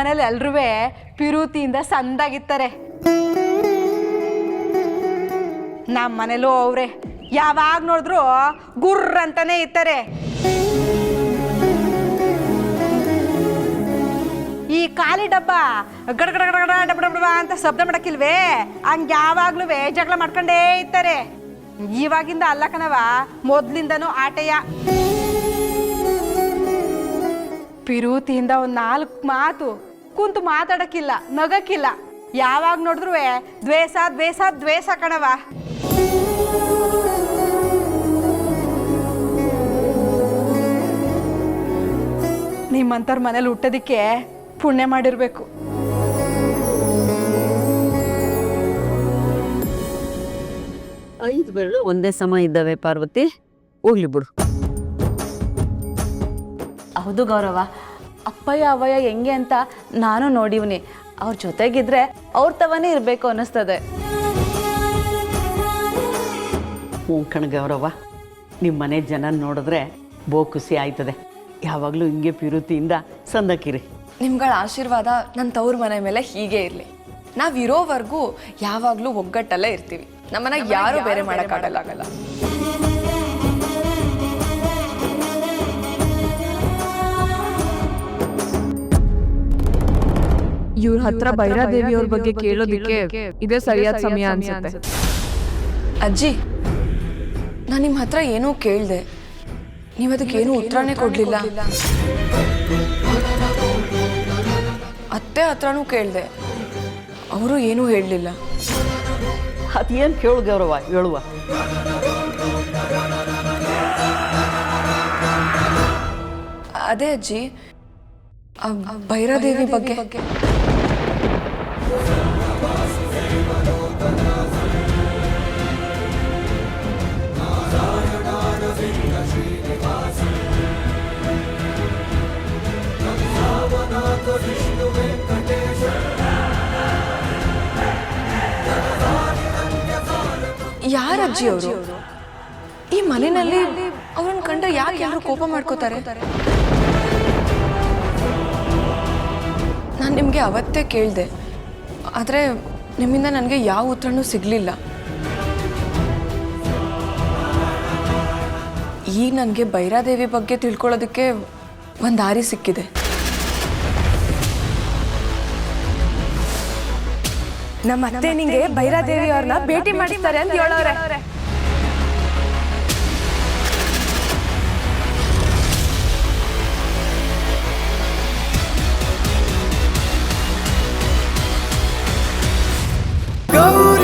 ಮನೇಲಿ ಎಲ್ರೂ ಪಿರುತಿಯಿಂದ ಸಂದಾಗಿರ್ತಾರೆ. ನಮ್ಮ ಮನೇಲೂ ಅವ್ರೆ ಯಾವಾಗ ನೋಡಿದ್ರು ಗುರ್ರ ಅಂತಾನೆ ಇರ್ತಾರೆ. ಈ ಖಾಲಿ ಡಬ್ಬ ಗಡಗಡ ಗಡಗಡ ಡಬ ಡಬ ಅಂತ ಶಬ್ದ ಮಾಡಕ್ಕಿಲ್ವೇ, ಹಂಗೆ ಯಾವಾಗ್ಲೂ ಜಗಳ ಮಾಡ್ಕೊಂಡೇ ಇರ್ತಾರೆ. ಇವಾಗಿಂದ ಅಲ್ಲ ಕಣವ, ಮೊದ್ಲಿಂದನೂ ಆಟೆಯ. ಪಿರುತಿಯಿಂದ ಒಂದು 4 ಮಾತು ಕುಂತು ಮಾತಾಡಕ್ಕಿಲ್ಲ, ನಗಕ್ಕಿಲ್ಲ. ಯಾವಾಗ ನೋಡಿದ್ರು ದ್ವೇಷ ದ್ವೇಷ ದ್ವೇಷ ಕಣವ. ನಿಮ್ಮಂತವ್ರ ಮನೇಲಿ ಹುಟ್ಟೋದಿಕ್ಕೆ ಪುಣ್ಯ ಮಾಡಿರ್ಬೇಕು. ಐದು ಬೆರಳು ಒಂದೇ ಸಮ ಇದ್ದಾವೆ ಪಾರ್ವತಿ, ಹೋಗ್ಲಿ ಬಿಡು. ಹೌದು ಗೌರವ, ಅಪ್ಪಯ್ಯ ಅವಯ್ಯ ಹೆಂಗೆ ಅಂತ ನಾನು ನೋಡಿವ್ನಿ. ಅವ್ರ ಜೊತೆಗಿದ್ರೆ ಅವ್ರ ತವನೇ ಇರಬೇಕು ಅನ್ನಿಸ್ತದೆ. ಕಣ ಗೌರವ, ನಿಮ್ಮ ಮನೆ ಜನ ನೋಡಿದ್ರೆ ಬೋ ಖುಷಿ ಆಯ್ತದೆ. ಯಾವಾಗಲೂ ಹಿಂಗೆ ಪಿರುತಿಯಿಂದ ಸಂದಕಿರಿ. ನಿಮ್ಗಳ ಆಶೀರ್ವಾದ ನನ್ನ ತವ್ರ ಮನೆ ಮೇಲೆ ಹೀಗೆ ಇರಲಿ. ನಾವಿರೋವರೆಗೂ ಯಾವಾಗಲೂ ಒಗ್ಗಟ್ಟಲ್ಲೇ ಇರ್ತೀವಿ. ನಮ್ಮನ್ನ ಯಾರು ಬೇರೆ ಮಾಡೋಕ್ಕಾಗಲ್ಲ. ಇವ್ರ ಹತ್ರ ಭೈರಾದೇವಿ ಅವ್ರ ಬಗ್ಗೆ ಕೇಳೋದಿಕ್ಕೆ ಇದೇ ಸರಿಯಾದ ಸಮಯ ಅನ್ಸುತ್ತೆ. ಅಜ್ಜಿ, ನಾನು ನಿಮ್ಮ ಹತ್ರ ಏನೋ ಕೇಳಿದೆ, ನೀವು ಅದಕ್ಕೇನು ಉತ್ತರನೇ ಕೊಡ್ಲಿಲ್ಲ. ಅತ್ತೆ ಹತ್ರನೂ ಕೇಳಿದೆ, ಅವರು ಏನೂ ಹೇಳಲಿಲ್ಲ. ಅದೇನು ಕೇಳು ಗೌರವ, ಹೇಳುವ. ಅದೇ ಅಜ್ಜಿ, ಭೈರಾದೇವಿ ಬಗ್ಗೆ. ಯಾರಜ್ಜಿ ಅವರು? ಈ ಮನೆಯಲ್ಲಿ ಅವ್ರನ್ನ ಕಂಡ್ರೆ ಯಾಕೆ ಯಾರು ಕೋಪ ಮಾಡ್ಕೋತಾರೆ? ನಾನು ನಿಮಗೆ ಅವತ್ತೇ ಕೇಳಿದೆ, ಆದರೆ ನಿಮ್ಮಿಂದ ನನಗೆ ಯಾವ ಉತ್ತರನೂ ಸಿಗಲಿಲ್ಲ. ಈಗ ನನಗೆ ಭೈರಾದೇವಿ ಬಗ್ಗೆ ತಿಳ್ಕೊಳ್ಳೋದಕ್ಕೆ ಒಂದು ದಾರಿ ಸಿಕ್ಕಿದೆ. ನಮ್ಮ ಅತ್ತೆ ನಿಂಗೆ ಭೈರಾದೇವಿ ಅವ್ರನ್ನ ಭೇಟಿ ಮಾಡಿಸ್ತಾರೆ ಅಂತ ಹೇಳೋರೆ. Go!